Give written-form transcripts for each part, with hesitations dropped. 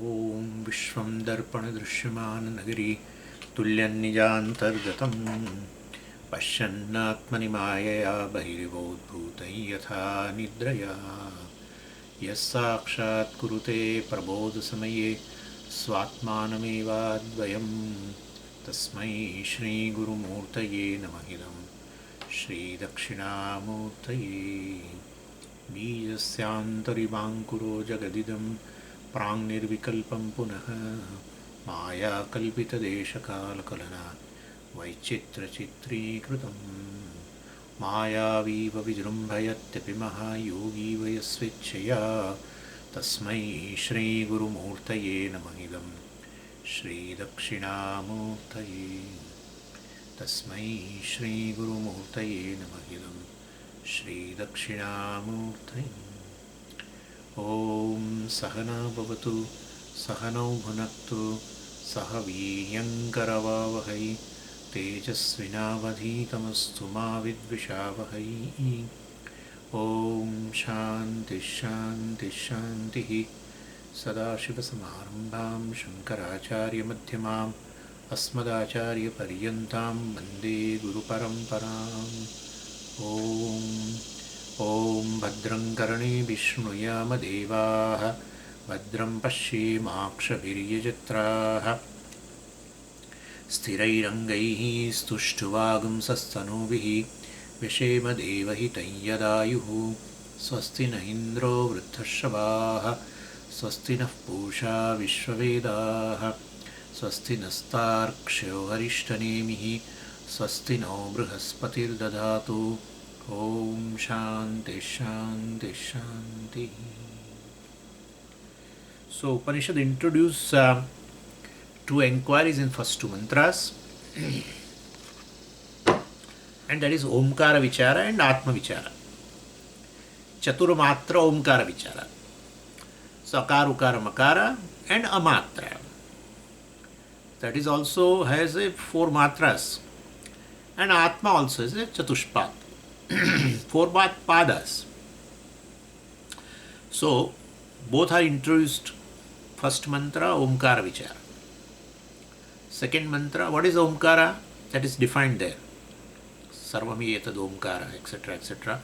ॐ विश्वं दर्पणदृश्यमाननगरी तुल्यन्निजान्तर्गतं पश्यन्नात्मनि मायया बहिर्वोद्भूतं यथा निद्रया यः साक्षात् कुरुते प्रबोधसमये स्वात्मानमेवाद्वयं तस्मै श्रीगुरुमूर्तये नमः इदं श्रीदक्षिणामूर्तये बीजस्यान्तरिवाङ्कुरो जगदिदं प्राङ्निर्विकल्पं पुनः मायाकल्पितदेशकालकलना वैचित्रचित्रीकृतं मायावीव विजृम्भयत्यपि महायोगी वयस्वेच्छया तस्मै श्रीगुरुमूर्तये नमः इदं श्रीदक्षिणामूर्तये तस्मै श्रीगुरुमूर्तये नमः इदं श्रीदक्षिणामूर्तये। ॐ सहना भवतु सहनौ भुनक्तु सह वीर्यङ्करवावहै तेजस्विनावधीतमस्तु मा विद्विषावहै। ॐ शान्तिः शान्तिः शान्तिः। सदाशिवसमारम्भां शङ्कराचार्यमध्यमाम् अस्मदाचार्यपर्यन्तां वन्दे गुरुपरम्पराम्। ॐ भद्रं कर्णेभिः शृणुयामदेवाः भद्रं पश्येमाक्षभिर्यजत्राः स्थिरैरङ्गैः स्तुष्टुवागुंसस्तनूभिः व्यशेमदेवहितं यदायुः। स्वस्ति न इन्द्रो वृद्धश्रवाः स्वस्ति नः पूषा विश्ववेदाः स्वस्ति नस्तार्क्ष्यो हरिष्ठनेमिः स्वस्ति no बृहस्पतिर्दधातु। Om Shanti Shanti Shanti. So Upanishad introduce two enquiries in first two mantras and that is Omkara Vichara and Atma Vichara. Chaturmatra Omkara Vichara. Sakara, Ukara, Makara and Amatra. That is also has a four matras. And Atma also is a Chatushpat. Four pādas. So both are introduced. First mantra, Omkara Vichara. Second mantra, what is Omkara? That is defined there. Sarvami etad Omkara, etc., etc.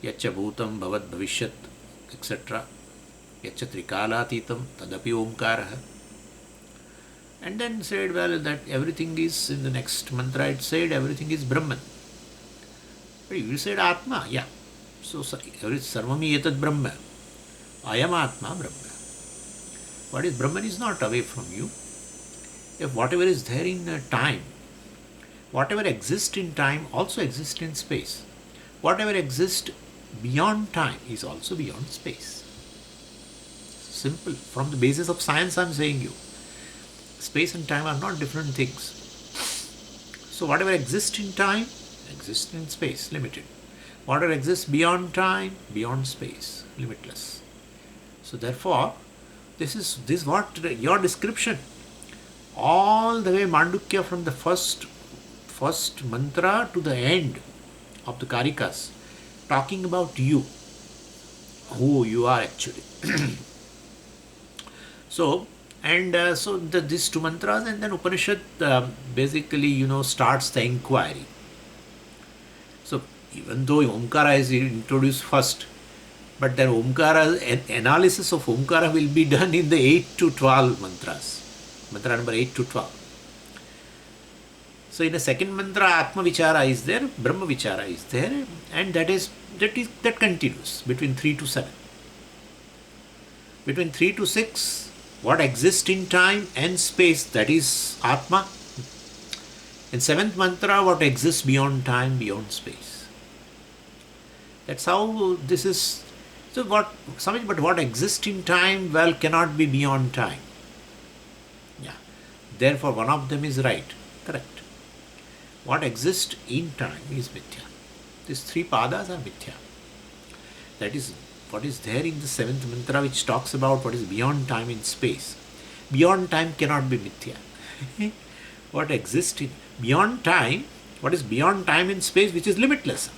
Yacha bhutam bhavat bhavishyat, etc. Yacha trikālātītam tadapi Omkara. And then said, well, that everything is, in the next mantra it said, everything is Brahman. But you said Atma, yeah. So, Sarvami etad Brahma. I am Atma, Brahma. What is Brahman is not away from you. If whatever is there in time, whatever exists in time also exists in space. Whatever exists beyond time is also beyond space. Simple. From the basis of science I am saying you. Space and time are not different things. So whatever exists in time, exists in space, limited. Whatever exists beyond time, beyond space, limitless. So therefore, this is what your description. All the way Mandukya from the first mantra to the end of the Karikas, talking about you, who you are actually. So these two mantras, and then Upanishad basically, starts the inquiry. So even though Omkara is introduced first, but then Omkara, analysis of Omkara will be done in the 8 to 12 mantras. Mantra number 8 to 12. So in the second mantra, Atma Vichara is there, Brahma Vichara is there, and that continues between 3 to 7. Between 3 to 6, what exists in time and space, that is Atma. In seventh mantra, what exists beyond time, beyond space. That's how this is. So but what exists in time, well, cannot be beyond time. Yeah. Therefore, one of them is right. Correct. What exists in time is mithyā. These three pādas are mithyā. That is what is there in the seventh mantra, which talks about what is beyond time in space. Beyond time cannot be mithyā. What exists in beyond time, what is beyond time in space, which is limitless.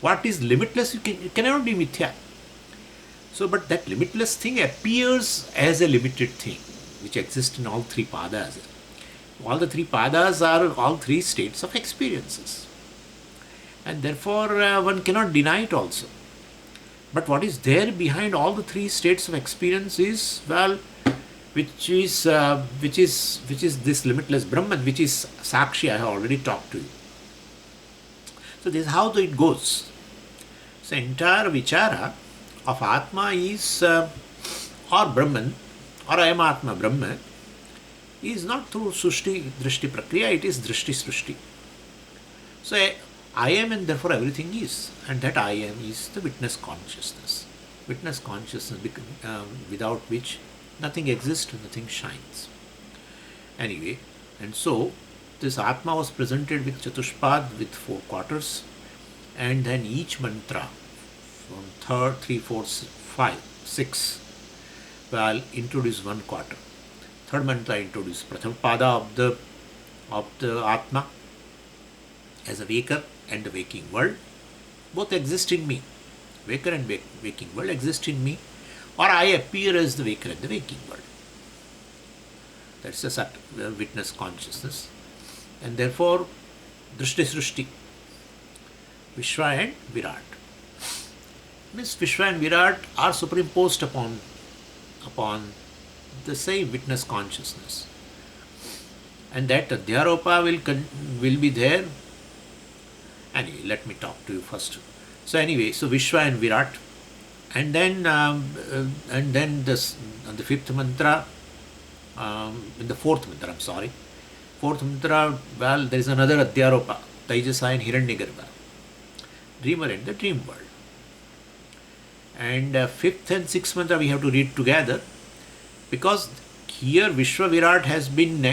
What is limitless, it cannot be mithyā. So, but that limitless thing appears as a limited thing, which exists in all three pādas. All the three pādas are all three states of experiences. And therefore, one cannot deny it also. But what is there behind all the three states of experience is, well, which is this limitless Brahman, which is Sakshi. I have already talked to you. So this is how it goes. So entire vichara of Atma is, or Brahman, or I am Atma Brahma, is not through Sushti Drishti Prakriya, it is Drishti Srushti. So I am, and therefore everything is, and that I am is the witness consciousness. Witness consciousness without which nothing exists, nothing shines. Anyway, and so this Atma was presented with Chatushpad with 4 quarters, and then each mantra from 3rd, 3, 4, 5, 6 will introduce 1 quarter. Third mantra introduces Pratham Pada of the Atma as a waker and the waking world. Both exist in me. Waker and waking world exist in me, or I appear as the waker and the waking world. That's the witness consciousness. And therefore, Drishti Srushti, Viśva and Virāt. Means Viśva and Virāt are superimposed upon the same witness consciousness. And that Adhyaropa will be there. Anyway, let me talk to you first. So anyway, so Viśva and Virāt. And then this, the 5th mantra, in the 4th mantra, 4th mantra, well, there is another Adhyaropa, Taijasa and Hiraṇyagarbha, dreamer in the dream world. And 5th and 6th mantra we have to read together, because here Viśva Virāt has been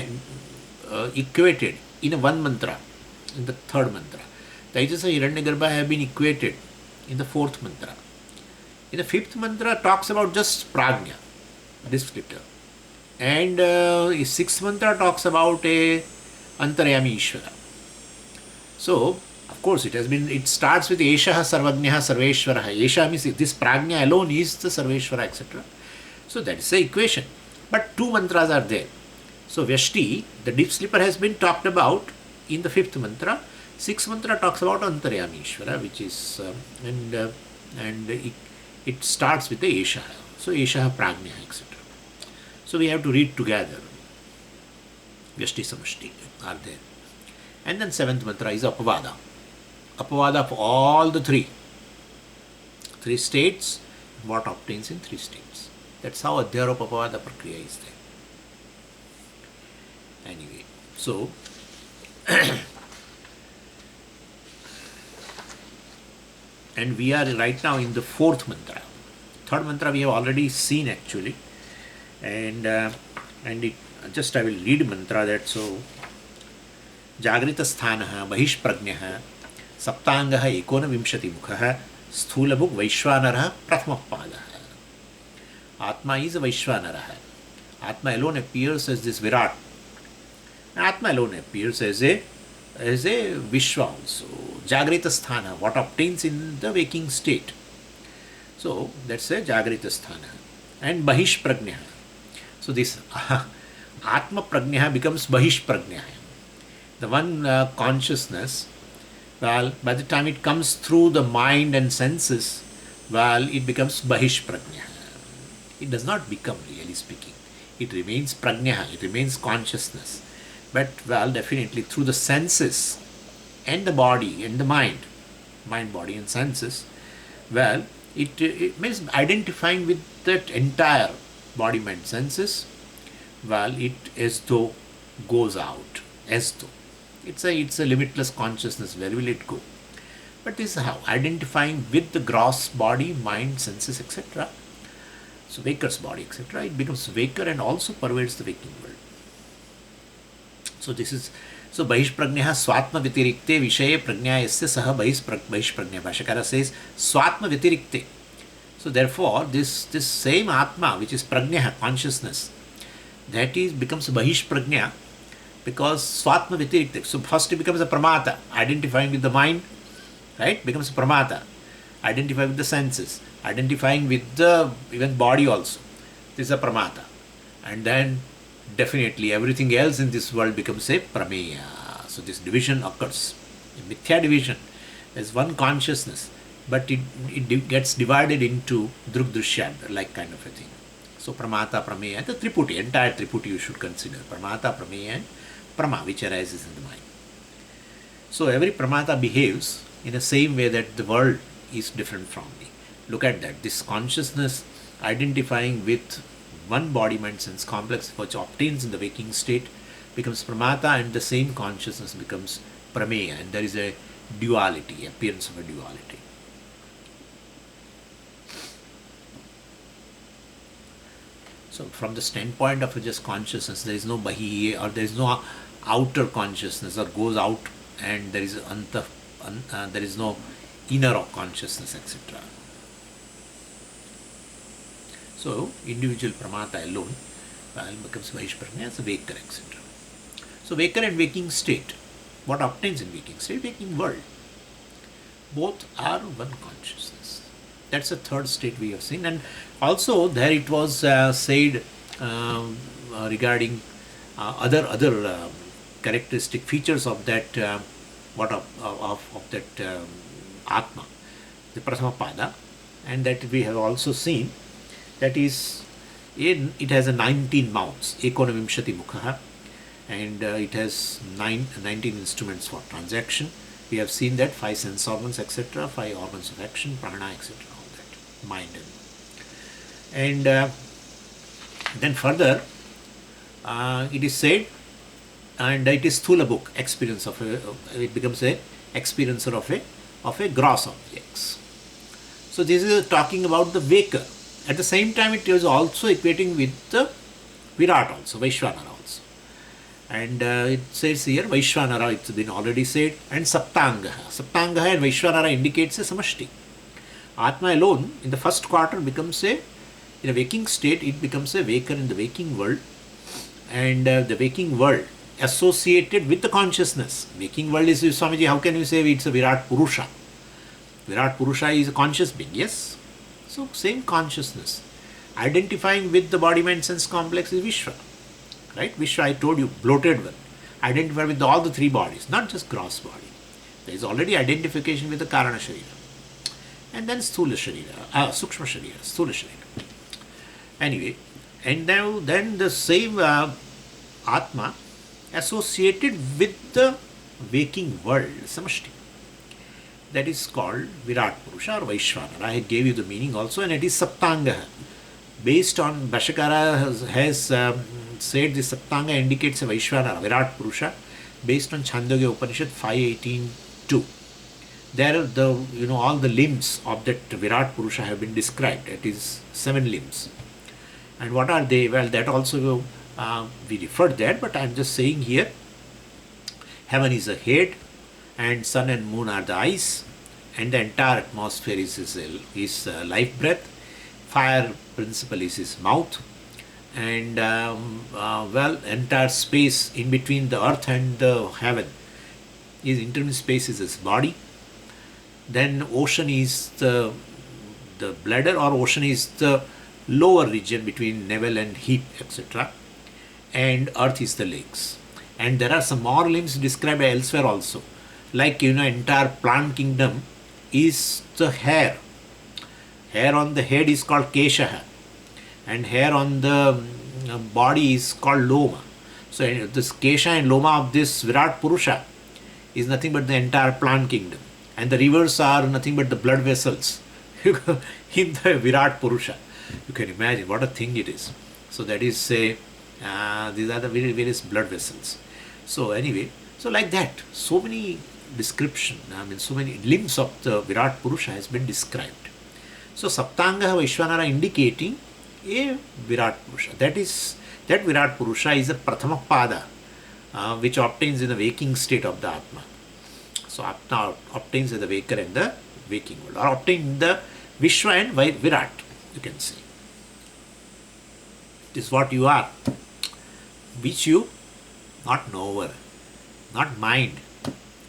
equated in one mantra, in the 3rd mantra. Taijasa Hiraṇyagarbha have been equated in the 4th mantra. In the 5th mantra talks about just Prājña, descriptor. And 6th mantra talks about a Antaryami Īśvara. So, of course, it starts with Eshaha Sarvajñaha Sarveshwaraha. Esha means this Prājña alone is the Sarveshwara, etc. So that is the equation. But 2 mantras are there. So Vyashti, the deep sleeper, has been talked about in the 5th mantra. 6th mantra talks about Antaryami Īśvara, which is, it starts with the Eshaha. So Eshaha Prājña, etc. So we have to read together. Vyashti Samashti are there. And then 7th mantra is Apavada. Apavada of all the three states, what obtains in 3 states. That's how Adhyaropa Apavada Prakriya is there. Anyway, so and we are right now in the 4th mantra. 3rd mantra we have already seen actually, and it just I will read mantra that so Jagrita Sthanaha Bahishprajñaha Saptangaha Ekonavimshati Mukhaha Sthulabhuk Vaishvanaraha Prathama Padaha. Atma is a Vaishvanaraha. Atma alone appears as this Virāt. Atma alone appears as a Viśva also. Jagrita Sthana, what obtains in the waking state. So that's a Jagrita Sthana. And Bahishprajñaha. So this Atma Prajñaha becomes Bahishprajñaha. The one consciousness, well, by the time it comes through the mind and senses, well, it becomes Bahishprajñaha. It does not become, really speaking. It remains Prajñaha, it remains consciousness. But, well, definitely through the senses and the body and the mind, body and senses, well, it means identifying with that entire body, mind, senses, well, it as though goes out, as though. It's a limitless consciousness. Where will it go? But this is how identifying with the gross body, mind, senses, etc. So waker's body, etc. It becomes waker and also pervades the waking world. So this is Bahishprajñaha Swatma Vitirikte Vishaye Prajña Yasya Saha Bahishprajña. Bhashakara says Swatma Vitirikte. So therefore this same Atma, which is Prajña, consciousness, that becomes Bahishprajña. Because Swatma Vitirikta. So first it becomes a Pramata, identifying with the mind, right? Becomes a Pramata, identifying with the senses. identifying with the even body also. This is a pramata. And then definitely everything else in this world becomes a prameya. So this division occurs. A mithyā division. There's one consciousness, but it gets divided into drugdrishya, like kind of a thing. So pramata, prameya, the triputi, entire triputi you should consider. Pramata, prameya and prama, which arises in the mind. So every pramata behaves in the same way that the world is different from me. Look at that. This consciousness identifying with one body, mind, sense complex which obtains in the waking state becomes pramata, and the same consciousness becomes prameya, and there is a duality, appearance of a duality. So from the standpoint of just consciousness, there is no bahi, or there is no outer consciousness or goes out, and there is there is no inner of consciousness, etc. So individual pramata alone becomes Vaishparanya as a waker, etc. So waker and waking state, what obtains in waking state? Waking world. Both are one consciousness. That's the third state we have seen. And also there it was said regarding other characteristic features of that of that Atma, the Prathama Pada, and that we have also seen that is it has a 19 mouths, Ekonavimshati Mukha, and it has 19 instruments for transaction. We have seen that 5 sense organs, etc., 5 organs of action, prana, etc., all that, mind. And then further, it is said, and it is Sthula book, experience of it becomes a experiencer of a gross objects. So this is talking about the waker. At the same time, it is also equating with the Virat also, Vaishvanara also. And it says here, Vaishvanara, it's been already said, and Saptangaha. Saptangaha and Vaishvanara indicates a samashti. Atma alone, in the first quarter, becomes in a waking state, it becomes a waker in the waking world. And the waking world associated with the consciousness. Waking world is, Swamiji, how can you say it's a Virāt Puruṣa? Virāt Puruṣa is a conscious being, yes? So same consciousness. Identifying with the body, mind, sense complex is Viśva. Right? Viśva, I told you, bloated one. Identify with all the 3 bodies, not just gross body. There is already identification with the Karana Sharira. And then Sthula Sharira, Sukshma Sharira, Sthula Sharira. Anyway, and now then the same Atma associated with the waking world, samashti. That is called Virāt Puruṣa or Vaishvanara. I gave you the meaning also, and it is Saptangaha. Based on Bhashakara has said the Saptanga indicates a Vaishvanara, Virāt Puruṣa, based on Chandogya Upanishad 5.18.2. There all the limbs of that Virāt Puruṣa have been described. It is 7 limbs. And what are they? Well, that also we referred there, but I am just saying here, heaven is a head, and sun and moon are the eyes, and the entire atmosphere is his life breath. Fire principle is his mouth, and entire space in between the earth and the heaven is interim space is his body. Then ocean is the bladder, or ocean is the lower region between navel and hip, etc. And earth is the legs. And there are some more limbs described elsewhere also. Like, entire plant kingdom is the hair. Hair on the head is called keshaha, and hair on the body is called loma. So this kesha and loma of this Virāt Puruṣa is nothing but the entire plant kingdom, and the rivers are nothing but the blood vessels in the Virāt Puruṣa. You can imagine what a thing it is. So that is these are the various blood vessels. So anyway, so like that, so many description, so many limbs of the Virāt Puruṣa has been described. So Saptangaha Vaishvanara indicating a Virāt Puruṣa. That Virāt Puruṣa is a Prathama Pada, which obtains in the waking state of the Atma. So Atma obtains in the waker and the waking world, or obtains in the Viśva and Virat, you can say. It is what you are, which you not knower, not mind.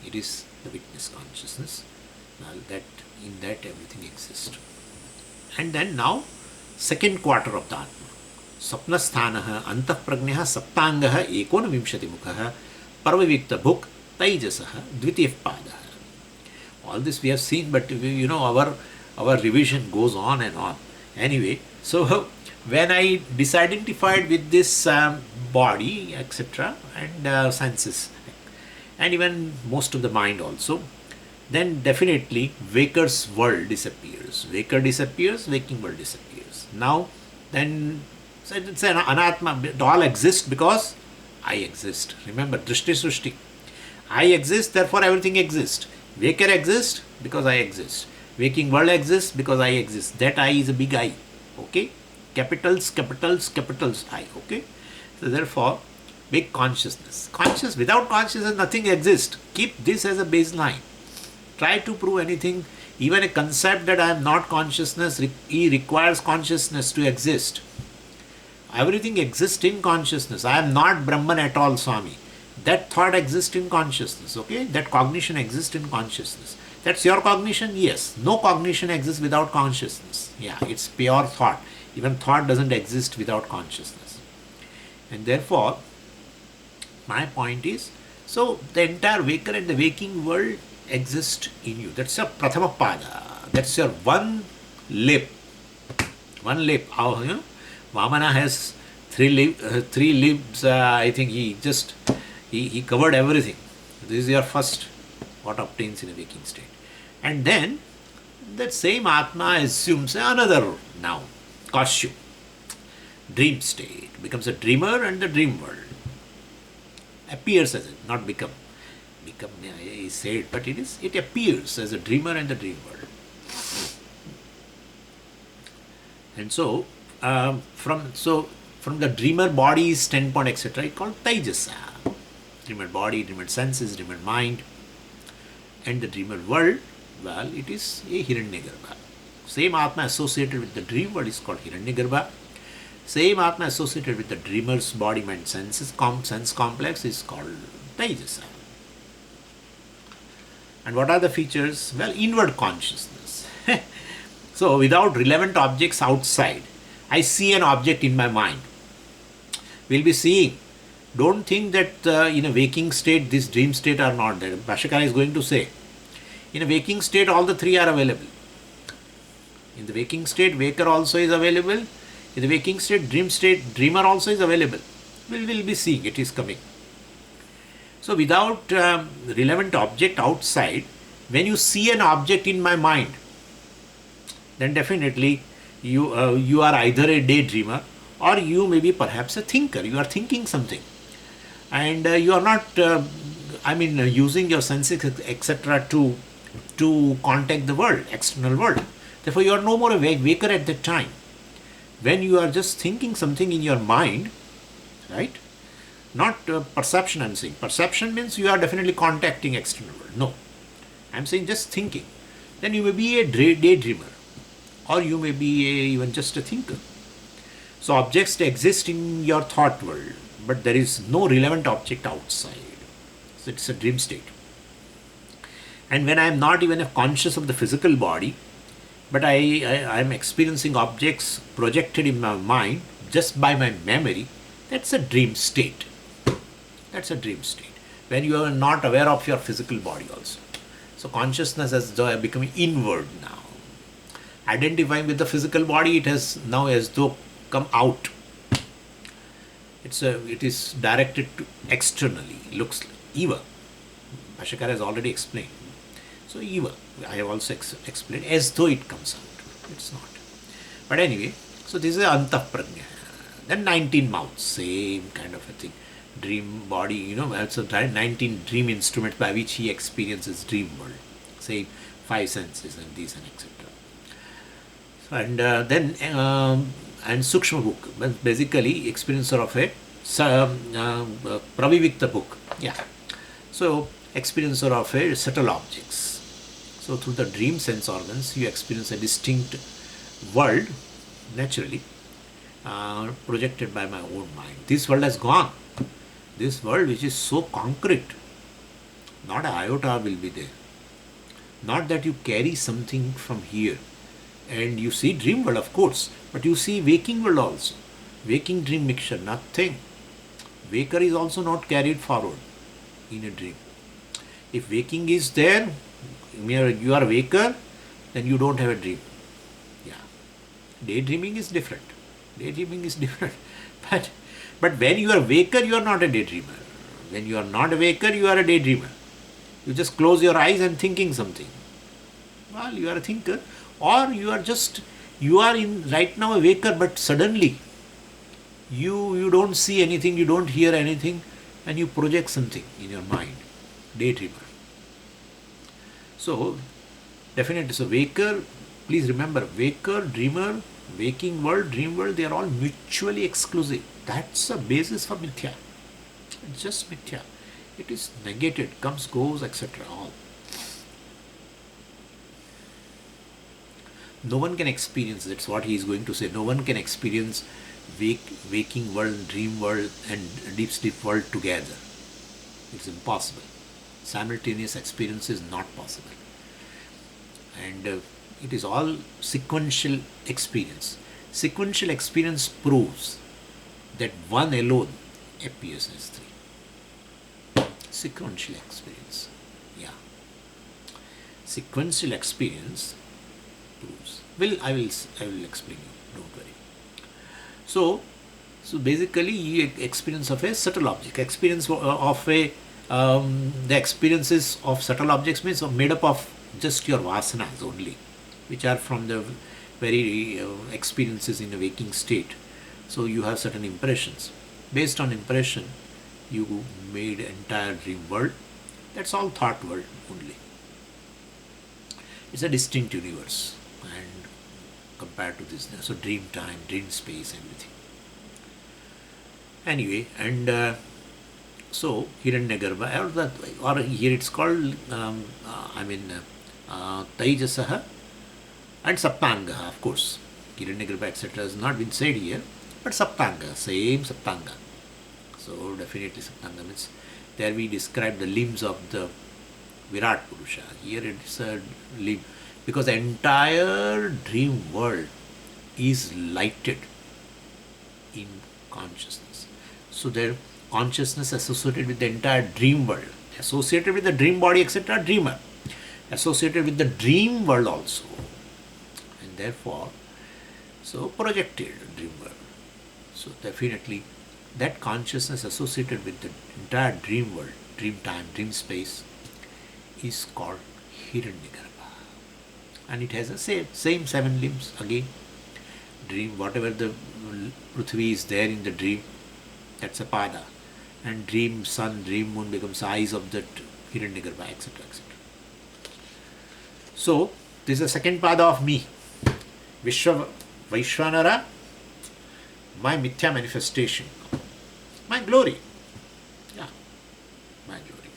It is the witness consciousness. That in that everything exists. And then now, second quarter of the Atma. Sapnasthanah antah-prajñah saptangah ekonavimshati-mukhah parvavikta-bhuk taijasah dvitiyah padah. All this we have seen, but our revision goes on and on. Anyway, so when I disidentified with this body, etc., and senses, and even most of the mind also, then definitely waker's world disappears. Waker disappears, waking world disappears. Now, then, so it's an anatma. It all exists because I exist. Remember, drishti srushti. I exist, therefore everything exists. Waker exists because I exist. Waking world exists because I exist. That I is a big I. Okay? Capitals, capitals, capitals I. Okay? So therefore, big consciousness. Without consciousness, nothing exists. Keep this as a baseline. Try to prove anything, even a concept that I am not consciousness, requires consciousness to exist. Everything exists in consciousness. I am not Brahman at all, Swami. That thought exists in consciousness, okay? That cognition exists in consciousness. That's your cognition? Yes. No cognition exists without consciousness. Yeah, it's pure thought. Even thought doesn't exist without consciousness. And therefore, my point is, so the entire waker and the waking world exist in you. That's your prathama pada. That's your one lip. One lip. Vamana has three lips. I think he covered everything. This is your first, what obtains in a waking state. And then that same Atma assumes another now costume. Dream state. Becomes a dreamer and the dream world. Appears as it, not become. Become is said, but it appears as a dreamer and the dream world. And so from the dreamer body's standpoint, etc., it's called Taijasa. Dreamer body, dreamer senses, dreamer mind, and the dreamer world, well, it is a Hiraṇyagarbha. Same Atma associated with the dream world is called Hiraṇyagarbha. Same Atma associated with the dreamer's body, mind, senses, sense complex is called Taijasa. And what are the features? Well, inward consciousness. So, without relevant objects outside, I see an object in my mind. We'll be seeing. Don't think that in a waking state, this dream state are not there. Bhashyakara is going to say, in a waking state, all the three are available. In the waking state, waker also is available. In the waking state, dreamer also is available. We'll be seeing, it is coming. So without relevant object outside, when you see an object in my mind, then definitely you are either a daydreamer or you may be perhaps a thinker. You are thinking something. And you are not, using your senses, etc. to contact the world, external world. Therefore, you are no more a waker at that time. When you are just thinking something in your mind, right? Not perception, I'm saying. Perception means you are definitely contacting external world. No. I'm saying just thinking. Then you may be a daydreamer. Or you may be even just a thinker. So objects exist in your thought world. But there is no relevant object outside. So it's a dream state. And when I am not even conscious of the physical body, but I am experiencing objects projected in my mind just by my memory, that's a dream state. That's a dream state. When you are not aware of your physical body also. So consciousness has become inward now. Identifying with the physical body, it has now as though come out. It is directed to externally. Looks like Eva. Bhashyakara has already explained. So Eva, I have also explained, as though it comes out. It's not. But anyway, so this is antah-prajña. Then 19 mouths, same kind of a thing. Dream body, also 19 dream instruments by which he experiences dream world. Same 5 senses and these and etc. So, and then Sukshma book, basically experiencer of a pravivikta book. Yeah. So experiencer of a subtle objects. So through the dream sense organs, you experience a distinct world, naturally, projected by my own mind. This world has gone. This world which is so concrete, not an iota will be there. Not that you carry something from here, And you see dream world, of course, but you see waking world also. Waking dream mixture, nothing. Waker is also not carried forward in a dream. If waking is there, you are a waker, then you don't have a dream. Yeah. Daydreaming is different. Daydreaming is different. But when you are a waker, you are not a daydreamer. When you are not a waker, you are a daydreamer. You just close your eyes and thinking something. Well, you are a thinker. Or you are in right now a waker, but suddenly you don't see anything, you don't hear anything, and you project something in your mind. Daydreamer. So, definitely, so waker, please remember, waker, dreamer, waking world, dream world, they are all mutually exclusive. That's the basis for mithyā. It's just mithyā. It is negated, comes, goes, etc. All. No one can experience, that's what he is going to say, no one can experience waking world, dream world and deep sleep world together. It's impossible. Simultaneous experience is not possible. And it is all sequential experience. Sequential experience proves that one alone appears as three. Sequential experience. Yeah. Sequential experience proves. I will explain you. Don't worry. So basically, experience of a subtle object. Experience of a the experiences of subtle objects means made up of just your vasanas only, which are from the very experiences in a waking state. So you have certain impressions. Based on impression, you made entire dream world. That's all thought world only. It's a distinct universe, and compared to this, so dream time, dream space, everything. Anyway, and so Hiraṇyagarbha, or here it's called, Taijasa and Saptanga, of course. Hiraṇyagarbha, etc. has not been said here, but Saptanga, same Saptanga. So definitely Saptanga means there we describe the limbs of the Virāt Puruṣa. Here it's a limb, because the entire dream world is lighted in consciousness. So their consciousness associated with the entire dream world, associated with the dream body, etc., dreamer, associated with the dream world also, and therefore, so projected dream world. So definitely, that consciousness associated with the entire dream world, dream time, dream space, is called Hiraṇyagarbha, and it has the same 7 limbs again. Dream, whatever the Prithvi is there in the dream, that's a pada. And dream sun, dream moon becomes eyes of that Hiraṇyagarbha, etc., etc. So, this is the second pada of me. Vaishvanara, my mithyā manifestation, my glory. Yeah, my glory.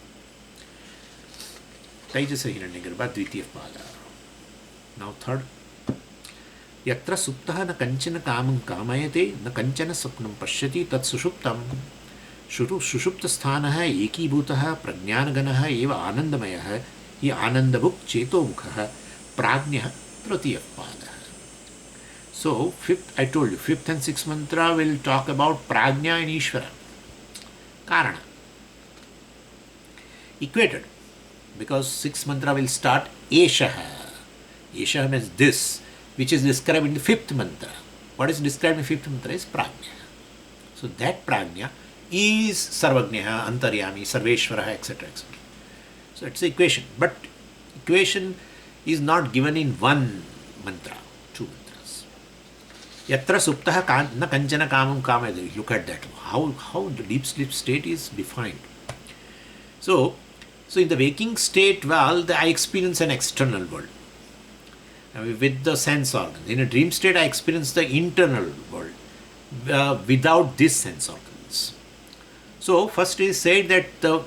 Taijasa Hiraṇyagarbha, dvitiya pada. Now third. Yatra suptaha na kanchana kamam kamayate na kanchana sapnam pashyati tat sushuptam सुषुप्त स्थान है एकीभूतः प्रज्ञानगणः एव आनंदमयः हि आनंदभुक् चेतोमुखः प्राज्ञः तृतीयः पादः. So fifth, I told you, fifth and sixth mantra will talk about Prājña and Īśvara. Karana. Equated. Because sixth mantra will start Eshaha. Eshaha means this, which is described in the fifth mantra. What is described in the fifth mantra is Prājña. So that Prājña is Sarvagneha, Antaryami, Sarveshwara, etc., etc. So it's the equation. But equation is not given in one mantra, 2 mantras. Yatra suptaha na kanchana kamam kamayate. Look at that. How the deep sleep state is defined. So in the waking state, well, I experience an external world with the sense organs. In a dream state, I experience the internal world without this sense organs. So first is said that the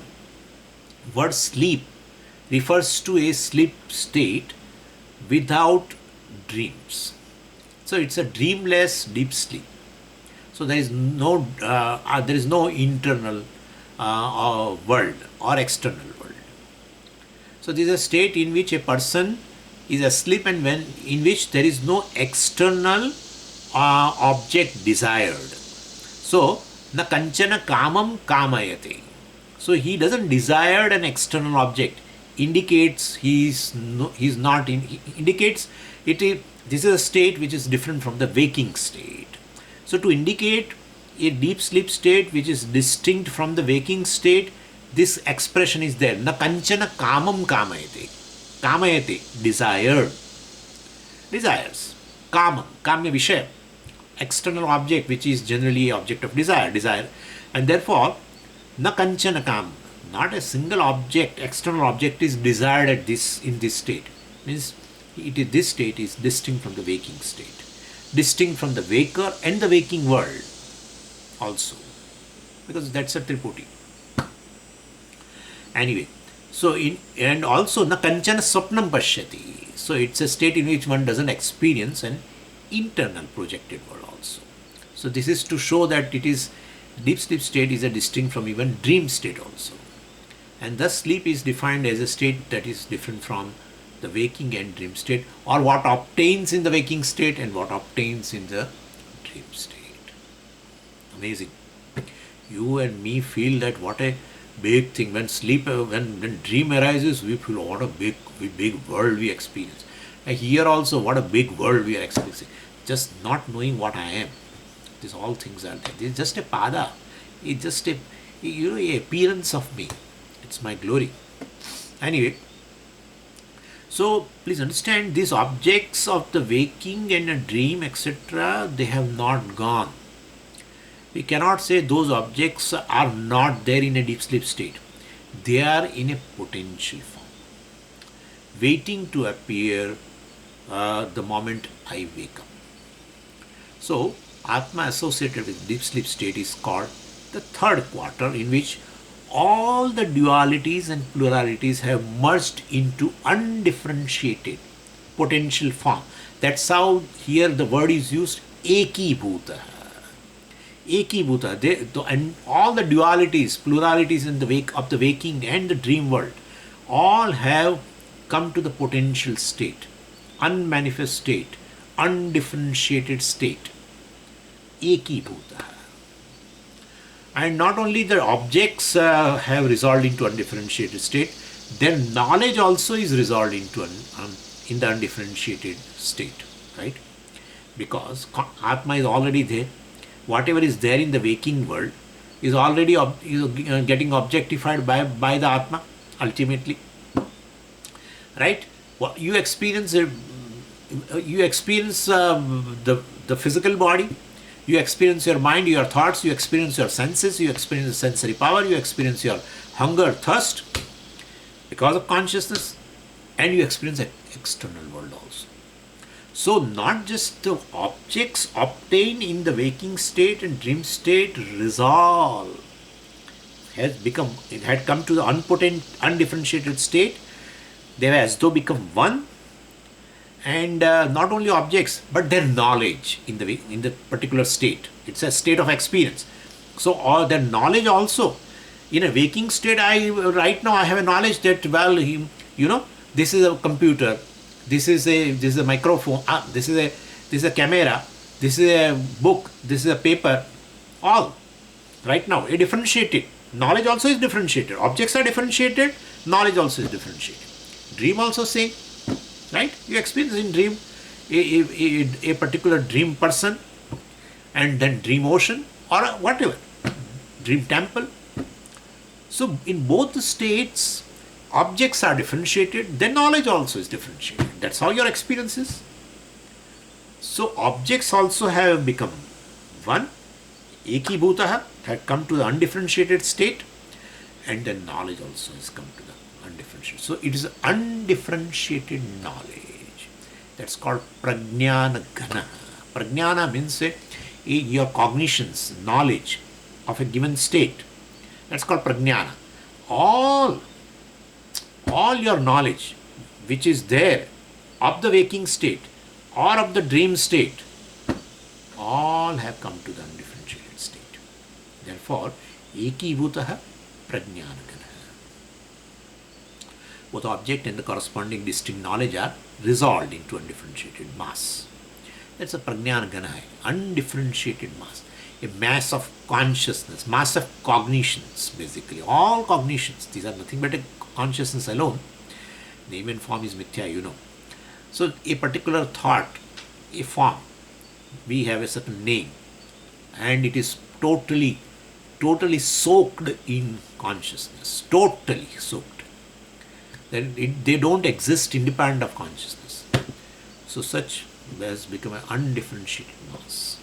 word sleep refers to a sleep state without dreams. So it's a dreamless deep sleep. So there is no internal world or external world. So this is a state in which a person is asleep and when in which there is no external object desired. So, na kanchana kamam kamayate. So he doesn't desire an external object. Indicates he's not in. Indicates it is. This is a state which is different from the waking state. So to indicate a deep sleep state which is distinct from the waking state, this expression is there. Na kanchana kamam kamayate. Kamayate, desired. Desires. Kamam, kamya vishaya. External object which is generally object of desire. And therefore, na kanchana kam, not a single object, external object is desired in this state. Means this state is distinct from the waking state, distinct from the waker and the waking world also, because that's a triputi. Anyway, so and also na kanchana swapnam pashyati. So it's a state in which one doesn't experience an internal projected world also. So this is to show that it is deep sleep state is a distinct from even dream state also. And thus sleep is defined as a state that is different from the waking and dream state, or what obtains in the waking state and what obtains in the dream state. Amazing. You and me feel that what a big thing. When sleep, when dream arises, we feel what a big world we experience. And here also, what a big world we are experiencing. Just not knowing what I am. These all things are there. This is just a pada. It's just a appearance of me. It's my glory. Anyway, so please understand, these objects of the waking and a dream, etc., they have not gone. We cannot say those objects are not there in a deep sleep state. They are in a potential form, waiting to appear the moment I wake up. So, Atma associated with deep sleep state is called the third quarter, in which all the dualities and pluralities have merged into undifferentiated potential form. That's how here the word is used, ekibhuta. Ekibhuta. And all the dualities, pluralities in the wake of the waking and the dream world, all have come to the potential state, unmanifest state, undifferentiated state. Ekibhuta. And not only the objects have resolved into undifferentiated state, their knowledge also is resolved into in the undifferentiated state, right? Because Atma is already there. Whatever is there in the waking world is already getting objectified by the Atma ultimately, right? You experience the physical body. You experience your mind, your thoughts, you experience your senses, you experience sensory power, you experience your hunger, thirst because of consciousness, and you experience an external world also. So not just the objects obtained in the waking state and dream state resolve, it had come to the undifferentiated state. They were as though become one. And not only objects, but their knowledge in the particular state. It's a state of experience. So all their knowledge also. In a waking state, right now I have a knowledge that, well, this is a computer, this is a microphone, this is a camera, this is a book, this is a paper. All right now, a differentiated knowledge also is differentiated. Objects are differentiated. Knowledge also is differentiated. Dream also same. Right? You experience in dream a particular dream person, and then dream ocean or whatever, dream temple. So in both the states, objects are differentiated, then knowledge also is differentiated. That's how your experience is. So objects also have become one, ekibhutaha, had come to the undifferentiated state, and then knowledge also has come to the undifferentiated. So it is undifferentiated knowledge. That's called prajnana ghana. Prajnana means your cognitions, knowledge of a given state. That's called prajnana. All your knowledge which is there of the waking state or of the dream state, all have come to the undifferentiated state. Therefore, ekibhutaha prajnana ghana. both object and the corresponding distinct knowledge are resolved into undifferentiated mass. That's a Prājña Gana, undifferentiated mass. A mass of consciousness, mass of cognitions basically. All cognitions, these are nothing but a consciousness alone. Name and form is mithyā, you know. So a particular thought, a form, we have a certain name and it is totally soaked in consciousness, totally soaked. They don't exist independent of consciousness. So such has become an undifferentiated mass.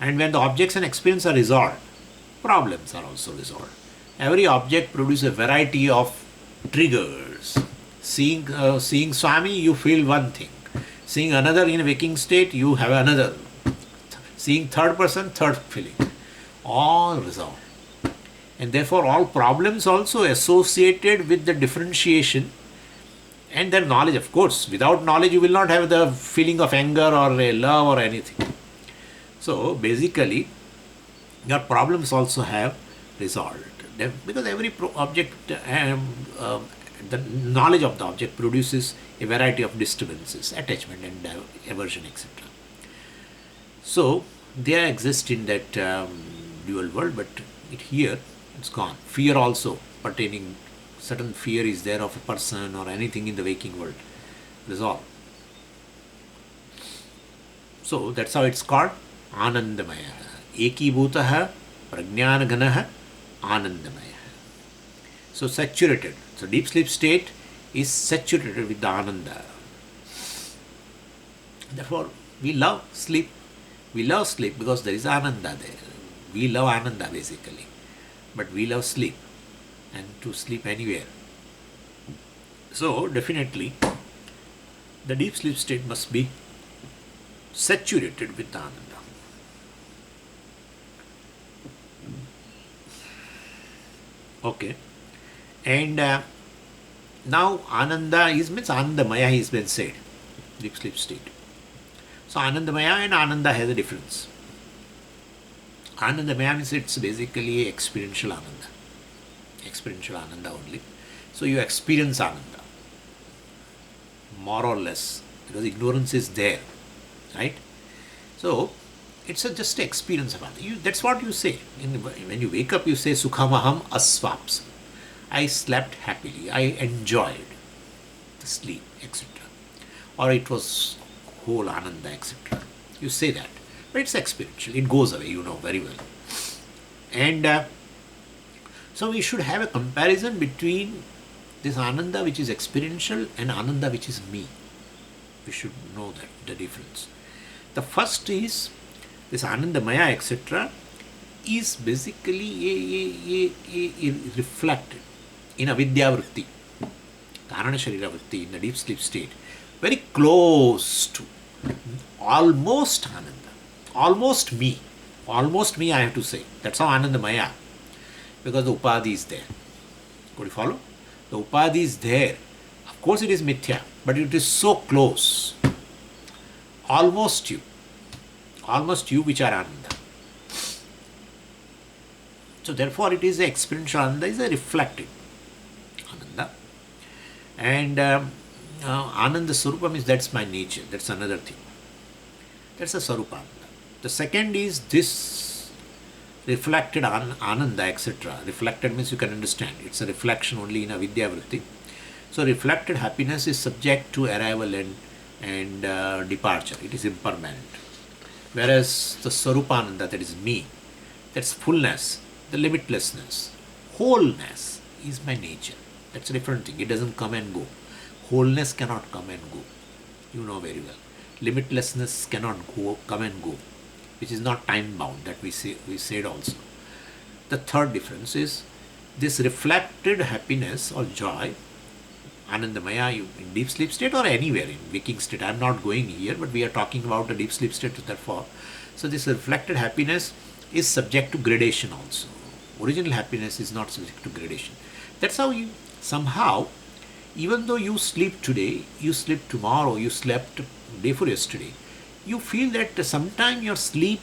And when the objects and experience are resolved, problems are also resolved. Every object produces a variety of triggers. Seeing Swami, you feel one thing. Seeing another in a waking state, you have another. Seeing third person, third feeling. All resolved. And therefore all problems also associated with the differentiation and their knowledge, of course. Without knowledge you will not have the feeling of anger or a love or anything. So basically your problems also have resolved. Because every object, the knowledge of the object produces a variety of disturbances, attachment and aversion, etc. So they exist in that dual world, but here it's gone. Fear also pertaining, certain fear is there of a person or anything in the waking world, resolved. So that's how it's called Ānandamaya. Ekibhūtaha Prajñānaganaha Ānandamaya. So saturated. So deep sleep state is saturated with the Ānanda. Therefore we love sleep. We love sleep because there is Ānanda there. We love Ānanda basically. But we love sleep, and to sleep anywhere. So definitely the deep sleep state must be saturated with Ānanda. Okay. And now Ānanda means Ānandamaya has been said, deep sleep state. So Ānandamaya and Ānanda has a difference. Ānandamaya means it's basically experiential Ānanda. Experiential Ānanda only. So you experience Ānanda, more or less, because ignorance is there, right? So it's just an experience of Ānanda. That's what you say. When you wake up, you say Sukhamaham Asvapsam. I slept happily. I enjoyed the sleep, etc. Or it was whole Ānanda, etc. You say that. But it's experiential. It goes away, you know very well. And so we should have a comparison between this Ānanda which is experiential and Ānanda which is me. We should know that, the difference. The first is this Ānandamaya, etc. is basically a reflected in avidya vritti, Karana Sharira vritti, in the deep sleep state, very close to almost Ānanda. Almost me, I have to say. That's how Ānandamaya, because the upadhi is there. Could you follow? The upadhi is there. Of course it is mithyā, but it is so close. Almost you which are Ānanda. So therefore it is the experiential Ānanda, is a reflected Ānanda. And Ānanda Swarupam is, that's my nature, that's another thing. That's a Swarupa. The second is this reflected Ānanda, etc. Reflected means you can understand. It's a reflection only in avidya vritti. So reflected happiness is subject to arrival and departure. It is impermanent. Whereas the Swarupananda, that is me, that's fullness, the limitlessness, wholeness is my nature. That's a different thing. It doesn't come and go. Wholeness cannot come and go. You know very well. Limitlessness cannot come and go, which is not time bound, that we said also. The third difference is this reflected happiness or joy, Ānandamaya, in deep sleep state or anywhere in waking state. I am not going here, but we are talking about the deep sleep state, therefore. So this reflected happiness is subject to gradation also. Original happiness is not subject to gradation. That's how you somehow, even though you sleep today, you sleep tomorrow, you slept day before yesterday, you feel that sometimes your sleep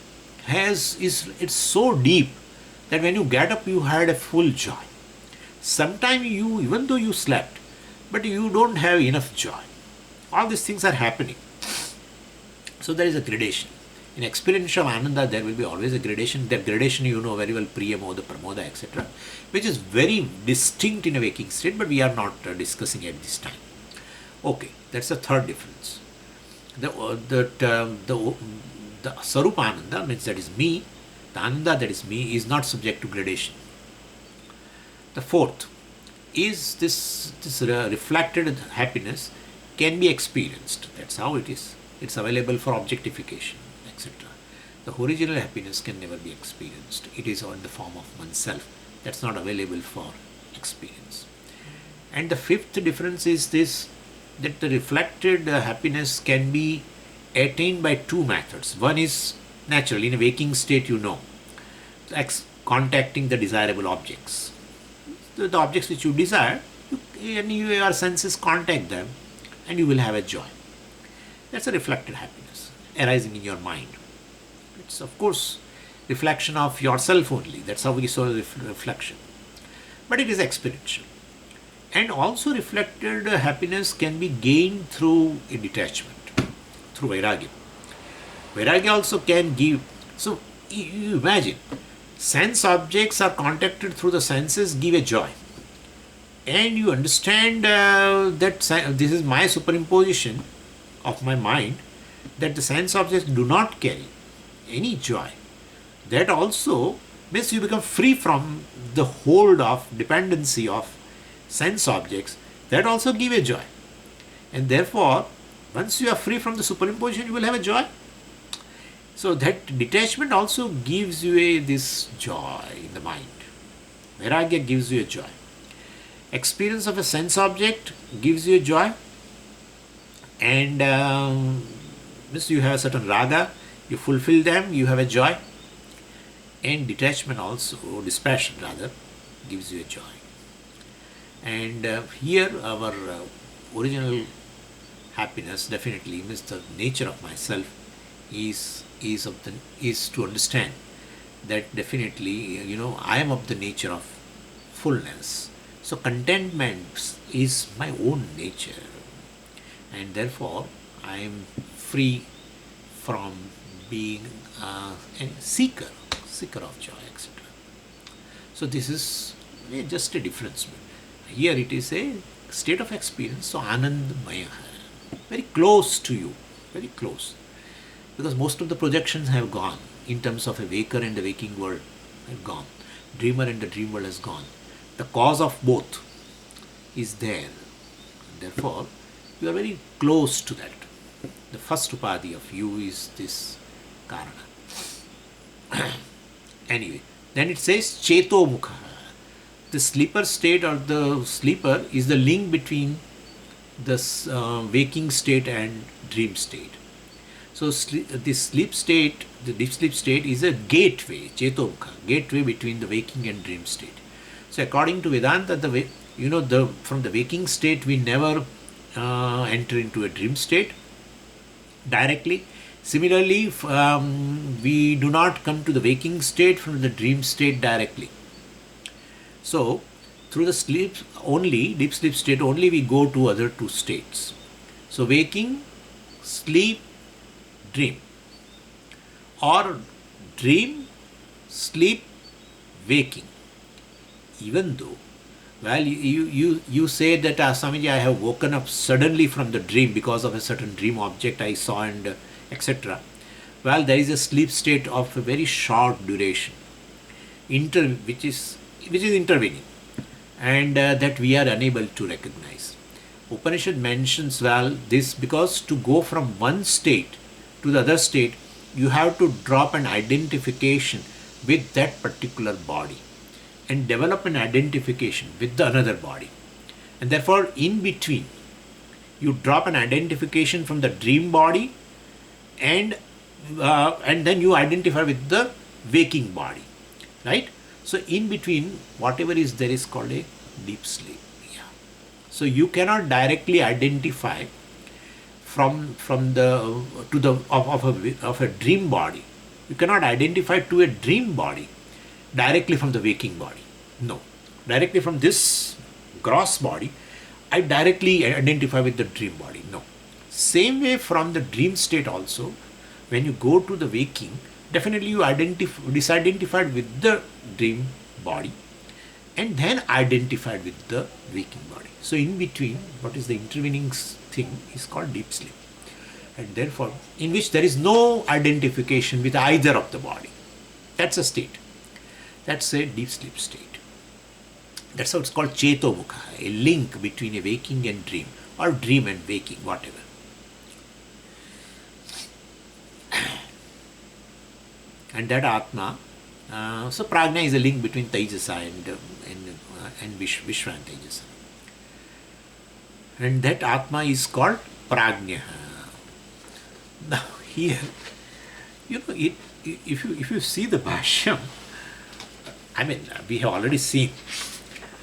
it's so deep that when you get up you had a full joy. Sometimes you, even though you slept, but you don't have enough joy. All these things are happening. So there is a gradation. In experiential Ānanda, there will be always a gradation. That gradation you know very well, Priya, Moda, Pramoda, etc., which is very distinct in a waking state, but we are not discussing at this time. Okay, that's the third difference. The Sarupa Ānanda, means that is me, the Ānanda that is me, is not subject to gradation. The fourth is this reflected happiness can be experienced. That's how it is. It's available for objectification, etc. The original happiness can never be experienced. It is in the form of oneself. That's not available for experience. And the fifth difference is this, that the reflected happiness can be attained by two methods. One is natural, in a waking state, you know, contacting the desirable objects. The objects which you desire, your senses contact them, and you will have a joy. That's a reflected happiness arising in your mind. It's of course reflection of yourself only. That's how we saw reflection. But it is experiential. And also reflected happiness can be gained through a detachment, through vairagya. Vairagya also can give. So you imagine, sense objects are contacted through the senses, give a joy. And you understand that this is my superimposition of my mind, that the sense objects do not carry any joy. That also means you become free from the hold of dependency of sense objects. That also give a joy. And therefore, once you are free from the superimposition, you will have a joy. So that detachment also gives you this joy in the mind. Vairagya gives you a joy. Experience of a sense object gives you a joy. And means you have a certain raga, you fulfill them, you have a joy. And detachment also, or dispassion rather, gives you a joy. And here our original happiness definitely means the nature of myself is to understand that definitely, I am of the nature of fullness. So contentment is my own nature, and therefore I am free from being a seeker of joy, etc. So this is just a difference. Here it is a state of experience, so Ānanda māyā, very close to you, very close. Because most of the projections have gone in terms of a waker and the waking world have gone. Dreamer and the dream world has gone. The cause of both is there. Therefore, you are very close to that. The first upadhi of you is this karana. Anyway, then it says cheto mukha. The sleeper state or the sleeper is the link between the waking state and dream state. So this sleep state, the deep sleep state, is a gateway, chetomukha, gateway between the waking and dream state. So according to Vedanta, from the waking state we never enter into a dream state directly. Similarly, we do not come to the waking state from the dream state directly. So through the sleep only, deep sleep state only, we go to other two states. So waking, sleep, dream, or dream, sleep, waking. Even though, you say that Swamiji, I have woken up suddenly from the dream because of a certain dream object I saw and etc. Well, there is a sleep state of a very short duration, which is intervening, and that we are unable to recognize. Upanishad mentions this because to go from one state to the other state, you have to drop an identification with that particular body and develop an identification with the another body. And therefore, in between, you drop an identification from the dream body and then you identify with the waking body, right? So in between, whatever is there is called a deep sleep. Yeah. So you cannot directly identify of a dream body. You cannot identify to a dream body directly from the waking body. No. directly from this gross body, I directly identify with the dream body. No. Same way from the dream state also, when you go to the waking, definitely you disidentified with the dream body and then identified with the waking body. So in between, what is the intervening thing is called deep sleep. And therefore, in which there is no identification with either of the body. That's a state. That's a deep sleep state. That's how it's called Chetomukha, a link between a waking and dream, or dream and waking, whatever. And that Atma, so Prājña is a link between Taijasa and Viśva and Taijasa. And that Atma is called Prājña. Now here, if you see the Bhashyam, I mean, we have already seen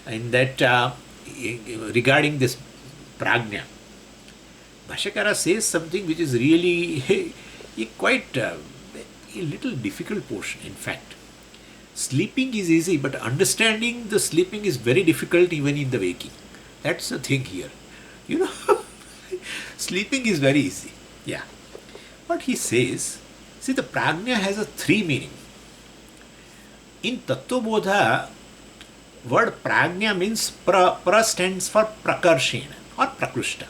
in that regarding this Prājña, Bhashyakara says something which is really quite a little difficult portion. In fact, sleeping is easy, but understanding the sleeping is very difficult even in the waking. That's the thing here. Sleeping is very easy. Yeah. What he says, see, the Prājña has a three meaning. In Tattvabodha, word Prājña means pra stands for prakarshena or prakrushta.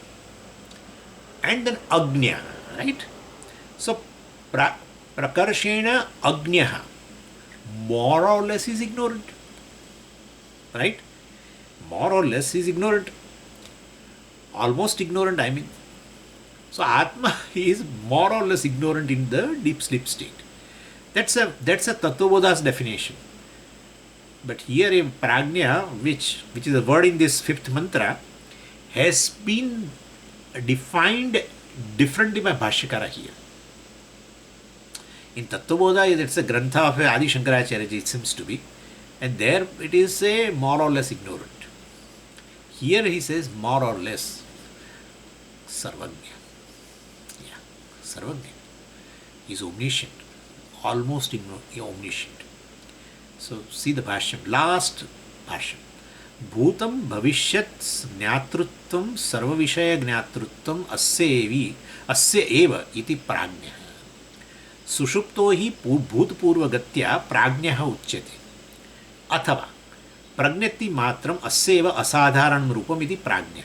And then agnya, right? So prakarshena agnya, more or less is ignorant. Right? More or less is ignorant. Almost ignorant, I mean. So Atma is more or less ignorant in the deep sleep state. That's a Tattvabodha's definition. But here in Prājña, which is a word in this fifth mantra, has been defined differently by Bhashyakara here. In Tattvabodha, it's a grantha of Adi Shankaracharya, it seems to be, and there it is a more or less ignorant. Here he says more or less Sarvagnya. Yeah, Sarvagnya. He is omniscient, almost omniscient. So see the Bhashyam, last Bhashyam. Bhutam bhavishyat jnātrutvam sarva vishaya jnātrutvam asya eva iti prajña. Sushupto hi bhutpurva gatya prajñah uchyate. Athava prajñati matram asya eva asadharanam rupam iti prajñah.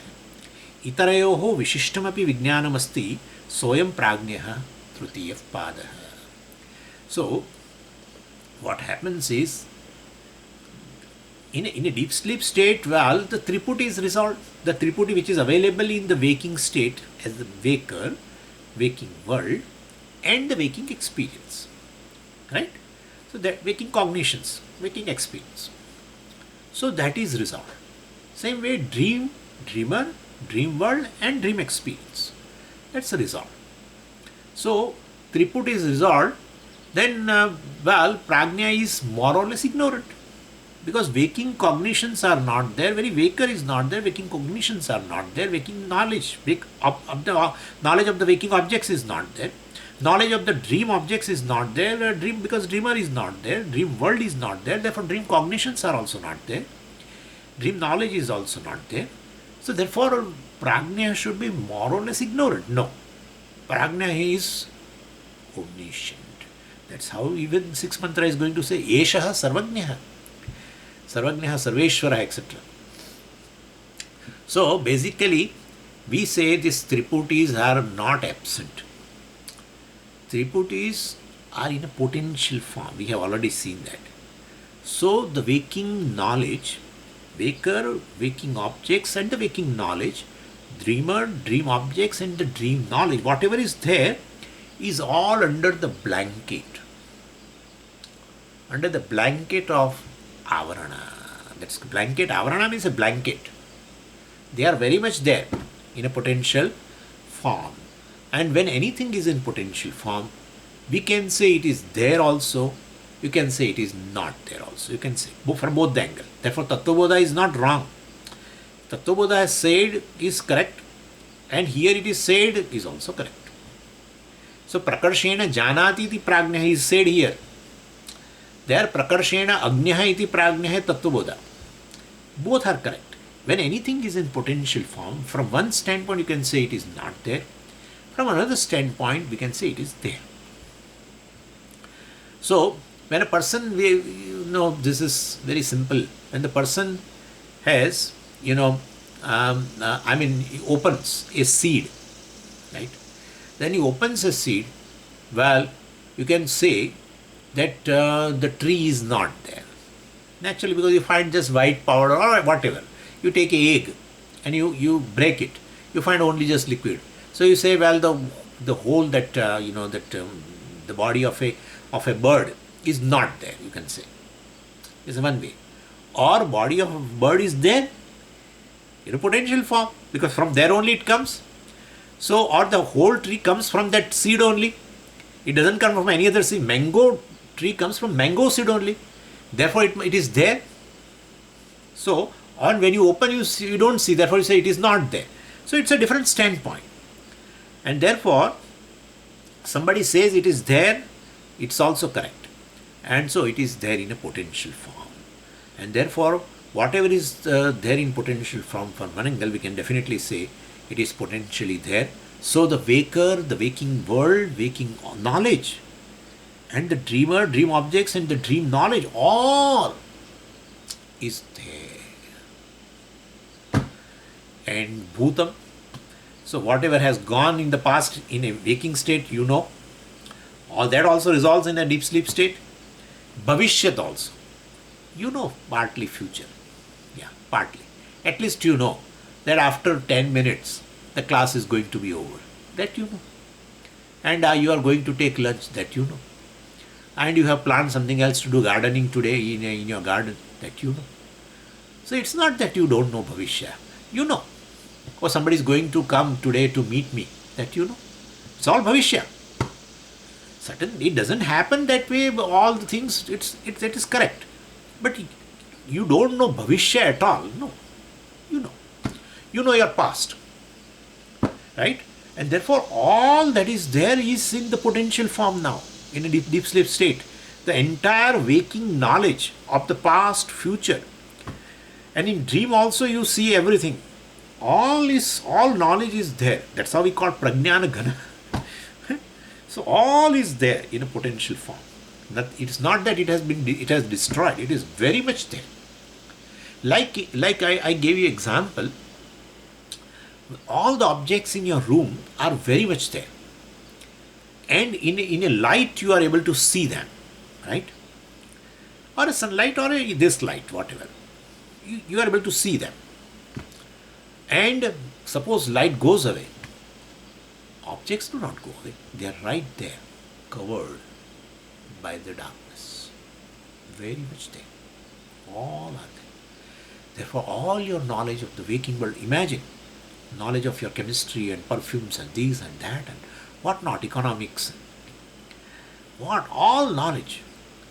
Itarayoho vishishtamaphi vijñānamasti soyam prajñah trutiya pādas. So what happens is, in a deep sleep state, well, the Triputi is resolved. The Triputi which is available in the waking state as the waker, waking world, and the waking experience. Right? So that waking cognitions, waking experience. So that is resolved. Same way dream, dreamer, dream world and dream experience. That's the resolve. So Triputi is resolved, then Prājña is more or less ignorant. Because waking cognitions are not there, very waker is not there, waking cognitions are not there, waking knowledge, knowledge of the waking objects is not there, knowledge of the dream objects is not there, because dreamer is not there, dream world is not there, therefore dream cognitions are also not there, dream knowledge is also not there. So therefore Prājña should be more or less ignorant. No, Prājña is omniscient. That's how even sixth mantra is going to say, Eshaha Sarvagnyah. Sarvagnyah, Sarveshwara, etc. So basically, we say these Triputis are not absent. Triputis are in a potential form. We have already seen that. So the waking knowledge, waker, waking objects and the waking knowledge, dreamer, dream objects and the dream knowledge, whatever is there is all under the blanket. Under the blanket of Avarana. That's blanket. Avarana means a blanket. They are very much there in a potential form. And when anything is in potential form, we can say it is there also. You can say it is not there also. You can say from both the angle. Therefore, Tattvabodha is not wrong. Tattvabodha has said is correct, and here it is said is also correct. So, Prakarshena Janati iti Prājñah is said here. There Prakarshena Agnyah iti Prājñah Tattvabodha. Both are correct. When anything is in potential form, from one standpoint you can say it is not there. From another standpoint we can say it is there. So, when a person, this is very simple. When the person has, he opens a seed, right? Then he opens a seed, well, you can say that the tree is not there. Naturally, because you find just white powder or whatever. You take an egg and you break it. You find only just liquid. So you say, well, the whole that, the body of a bird is not there, you can say. This is one way. Or body of a bird is there in a potential form, because from there only it comes. So, or the whole tree comes from that seed only. It doesn't come from any other seed. Mango tree comes from mango seed only. Therefore, it is there. So, and when you open, you don't see. Therefore, you say it is not there. So, it's a different standpoint. And therefore, somebody says it is there, it's also correct. And so, it is there in a potential form. And therefore, whatever is there in potential form, from one angle, we can definitely say it is potentially there. So, the waker, the waking world, waking knowledge, and the dreamer, dream objects, and the dream knowledge, all is there. And bhutam, so whatever has gone in the past in a waking state, all that also resolves in a deep sleep state. Bhavishyat also, partly future. Yeah, partly. At least that after 10 minutes, the class is going to be over. That And you are going to take lunch, that And you have planned something else to do, gardening today in your garden, that So it's not that you don't know Bhavishya. Or somebody is going to come today to meet me, that It's all Bhavishya. Certainly, it doesn't happen that way, all the things, that is correct. But you don't know Bhavishya at all. No. You know your past. Right? And therefore, all that is there is in the potential form now, in a deep sleep state. The entire waking knowledge of the past, future. And in dream also you see everything. All knowledge is there. That's how we call Prajnana Gana. So all is there in a potential form. It is not that it has destroyed. It is very much there. Like I gave you example. All the objects in your room are very much there. And in a light you are able to see them. Right? Or a sunlight or this light, whatever. You are able to see them. And suppose light goes away. Objects do not go away. They are right there, covered by the darkness. Very much there. All are there. Therefore, all your knowledge of the waking world, imagine, knowledge of your chemistry and perfumes and these and that and whatnot, economics, all knowledge,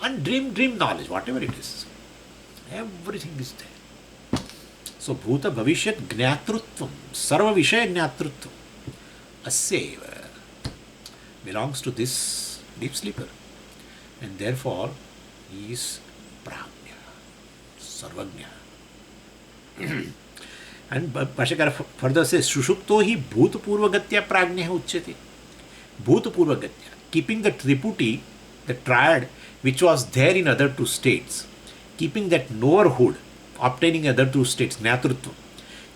and dream knowledge, whatever it is, everything is there. So, bhuta bhavishyat jnatrutvam, sarva vishaya jnatrutvam, asya belongs to this deep sleeper, and therefore he is prāña, sarvajña. And Bhashyakara further says, Sushupto hi bhutapurvagatya prāñya uchyate. Bhutapurvagatya, keeping the triputi, the triad, which was there in other two states, keeping that knowerhood, obtaining other two states, jnatrutva,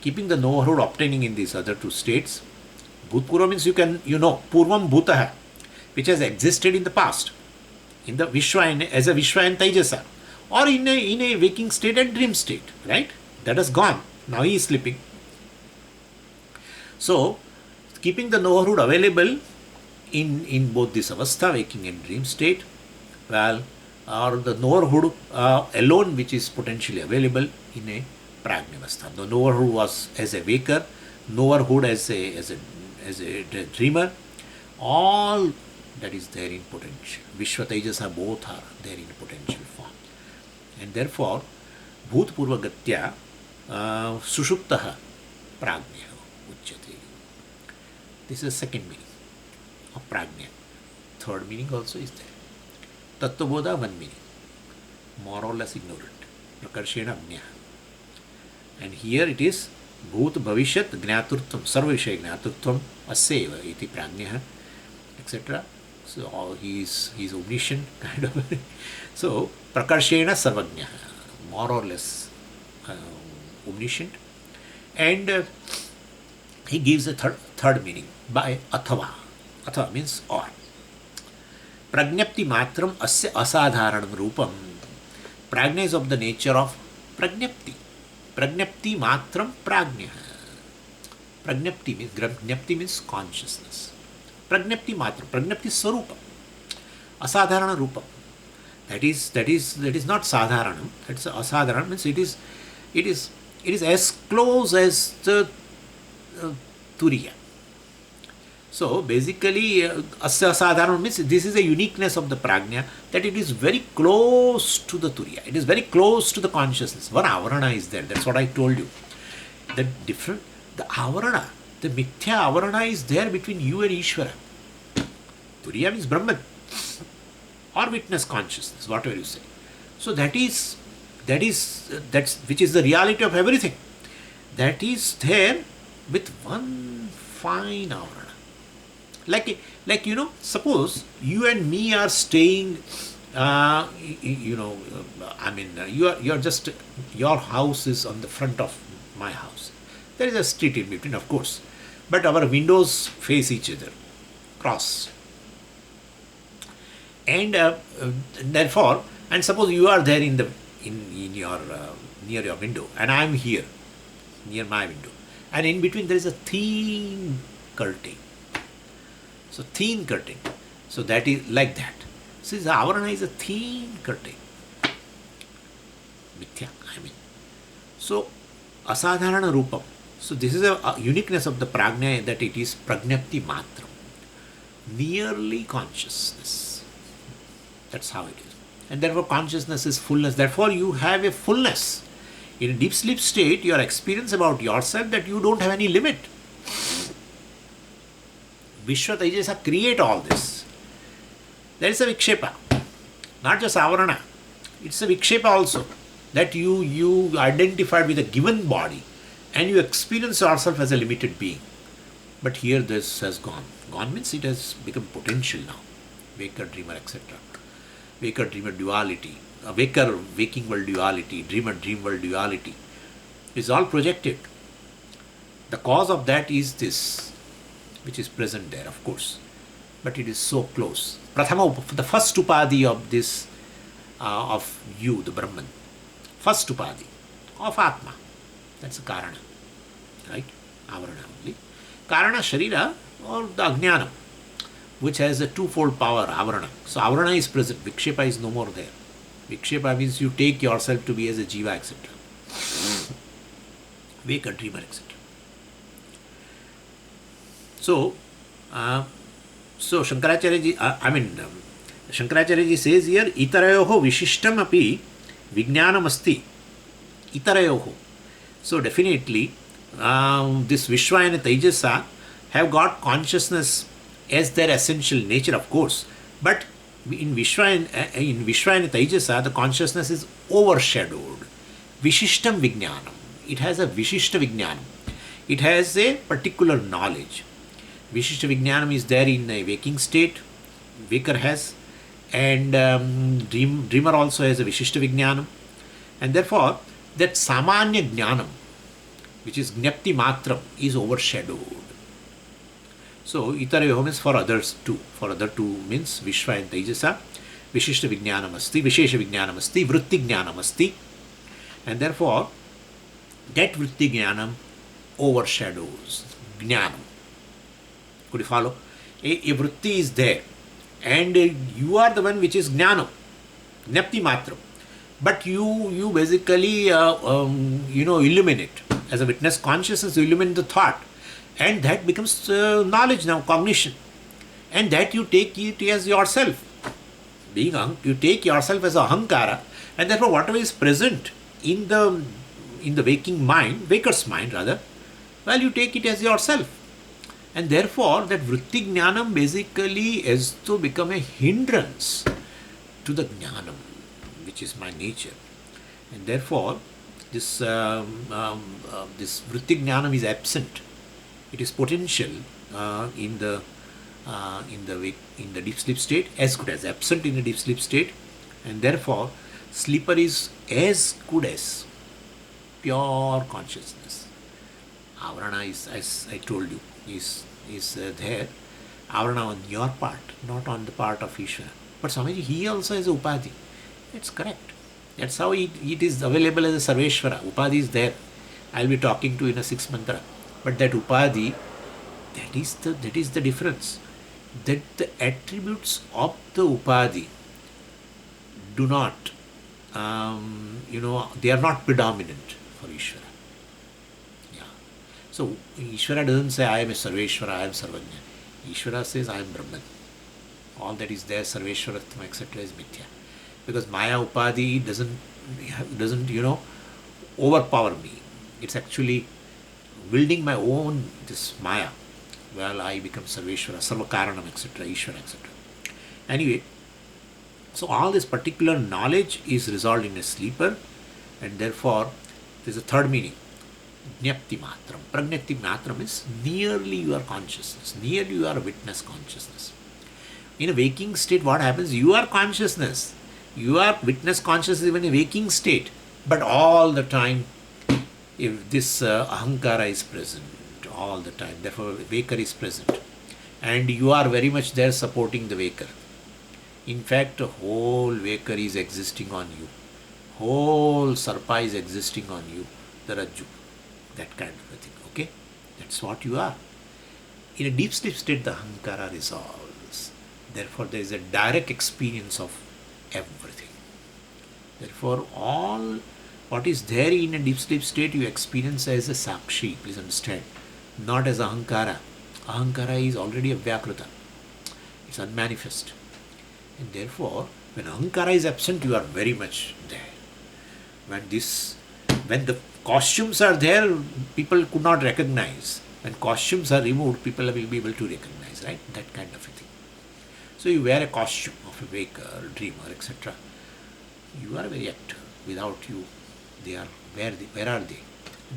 keeping the knowerhood obtaining in these other two states. Bhutpurva means Purvam Bhutaha, which has existed in the past, in the Viśva, as a Viśva and Taijasa, or in a waking state and dream state, right? That has gone. Now he is sleeping. So, keeping the knowerhood available in both this avastha, waking and dream state, or the knowerhood alone, which is potentially available in a prāña avastha. The knowerhood was as a waker, knowerhood as a dreamer, all that is there in potential. Viśva, Taijasa, both are there in potential form. And therefore, bhutpurvagatya sushuptaha prāñya uchyate. This is the second meaning of prāña. Third meaning also is there. Tattvabodha, one meaning, more or less ignorant. Prakarshena ajñā. And here it is Bhut Bhavishyat Jnaturtvam, Sarva Vishaya Jnaturtvam Aseva iti Prājña, etc. So he is omniscient, kind of. So Prakarshena Sarvajña, more or less omniscient. And he gives a third meaning by Athava. Athava means or. Prajñapti matram asya asadharanam rupam. Prajna is of the nature of prajñapti. Prajñapti matram prajña. Prajñapti means consciousness. Prajñapti matram. Prajñapti swarupa. Asadharana rupam. That is not sadharanam. That's asadharanam means it is as close as the Turīya. So basically, asya sadharanam means this is a uniqueness of the prajna, that it is very close to the Turīya. It is very close to the consciousness. One avarana is there. That's what I told you. The avarana, the mithyā avarana is there between you and Īśvara. Turīya means Brahman or witness consciousness, whatever you say. So that's which is the reality of everything. That is there with one fine avarana. Like suppose you and me are staying, you are just, your house is on the front of my house. There is a street in between, of course, but our windows face each other, cross. And therefore, and suppose you are there in your near your window, and I am here near my window, and in between there is a thin curtain. So thin curtain. So that is like that. So the avarana is a thin curtain. Mithyā, So asadharana rupam. So this is a uniqueness of the prajna, that it is prajñapti matram. Merely consciousness. That's how it is. And therefore consciousness is fullness. Therefore you have a fullness. In a deep sleep state, your experience about yourself that you don't have any limit. Viśva, Taijasa create all this. There is a vikshepa, not just avarana. It's a vikshepa also, that you identified with a given body and you experience yourself as a limited being. But here this has gone. Gone means it has become potential now. Waker, dreamer, etc. Waker, dreamer duality. Waker, waking world duality. Dreamer, dream world duality. It's all projected. The cause of that is this, which is present there, of course, but it is so close. Prathama, the first upadi of this, of you, the Brahman, first upadi of Atma, that's the Karana, right? Avarana only. Karana Sharira or the Ajnana, which has a twofold power, Avarana. So Avarana is present, Vikshepa is no more there. Vikshepa means you take yourself to be as a Jiva, etc. Wake a dreamer, etc. So Shankaracharya ji, Shankaracharya ji says here, Itarayoho Vishishtam api Vijnanam asti. Itarayoho. So definitely, this Viśva and Taijasa have got consciousness as their essential nature, of course. But in Viśva and Taijasa, the consciousness is overshadowed. Vishishtam Vijnanam. It has a Vishishta Vijnanam. It has a particular knowledge. Vishishta Vijnanam is there in a waking state, waker has, and dreamer also has a Vishishta Vijnanam. And therefore, that Samanya Jnanam, which is Jnapti Matram, is overshadowed. So, Itarayoho means for others too. For other two means Viśva and Taijasa, Vishishta Vijnanam asti, Vishesha Vijnanam asti, Vritti Jnanam asti. And therefore, that Vritti Jnanam overshadows Jnanam. Could you follow? A vritti is there, and you are the one which is jnana, jnapti matram. But you basically illuminate. As a witness consciousness, you illuminate the thought, and that becomes knowledge now, cognition, and that you take it as yourself. You take yourself as a ahankara, and therefore whatever is present in the waking mind, waker's mind rather, well, you take it as yourself. And therefore, that vritti jnanam basically has to become a hindrance to the jnanam, which is my nature. And therefore, this vritti jnanam is absent. It is potential in the deep sleep state as good as absent in the deep sleep state, and therefore sleeper is as good as pure consciousness. Avarana is, as I told you, is there. Avarana on your part, not on the part of Īśvara. But Swamiji, he also has a upadhi. That's correct. That's how it is available as a Sarveshvara. Upadhi is there. I'll be talking to in a 6th mantra. But that upadhi, that is the difference. That the attributes of the upadhi do not, they are not predominant for Īśvara. Yeah. So Īśvara doesn't say I am a Sarveshvara, I am Sarvajna. Īśvara says I am Brahman. All that is there, Sarveshvaratma, etc. is mithyā. Because māyā upadhi doesn't overpower me. It's actually building my own this māyā. Well, I become Sarveshvara, Sarvakaranam, etc., Īśvara, etc. Anyway, so all this particular knowledge is resolved in a sleeper, and therefore there's a third meaning. Jñapti matram. Prajñapti matram is nearly your consciousness, nearly your witness consciousness. In a waking state, what happens? You are consciousness. You are witness consciousness even in a waking state. But all the time, if this ahankara is present, all the time, therefore waker is present. And you are very much there supporting the waker. In fact, the whole waker is existing on you. Whole sarpa is existing on you. The rajju. That kind of a thing. Okay? That's what you are. In a deep sleep state, the ahankara resolves. Therefore, there is a direct experience of everything. Therefore, all what is there in a deep sleep state, you experience as a sakshi. Please understand. Not as ahankara. Ahankara is already a vyakrita. It's unmanifest. And therefore, when ahankara is absent, you are very much there. When the costumes are there, people could not recognize. When costumes are removed, people will be able to recognize, right? That kind of a thing. So you wear a costume of a waker, dreamer, etc. You are a very actor. Without you, they are where are they?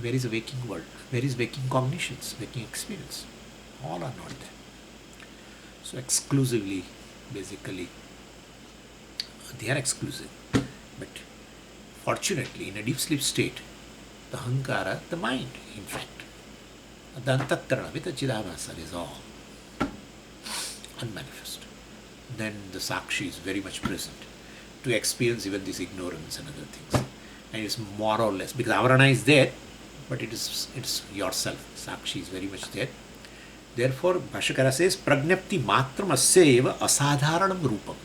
Where is the waking world? Where is waking cognitions, waking experience? All are not there. So exclusively, basically, they are exclusive. But fortunately, in a deep sleep state, the ahankara, the mind, in fact, the antakarana with the chidabhasa is all unmanifest. Then the sakshi is very much present to experience even this ignorance and other things. And it's more or less, because avarana is there, but it's yourself. Sakshi is very much there. Therefore, Bhashakara says, Prajñapti matram asyeva asadharanam rupam.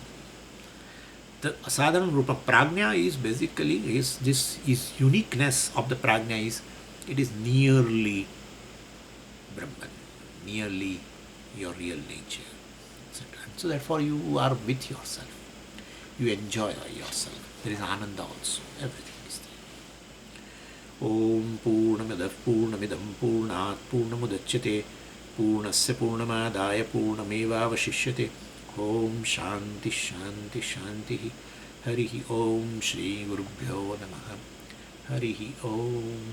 The asadharanam rupam, Prājña is basically, is uniqueness of the Prājña is, it is nearly Brahman, nearly your real nature, etc. So therefore you are with yourself. You enjoy yourself. There is Ānanda also. Everything is there. Om Purnamadav Purnamidam Purnat Purnamudachyate Purnasya Purnamadaya Purnamevavashishyate. Om Shanti Shanti Shanti. Harihi Om Shri Gurubhyo Namaha. Harihi Om.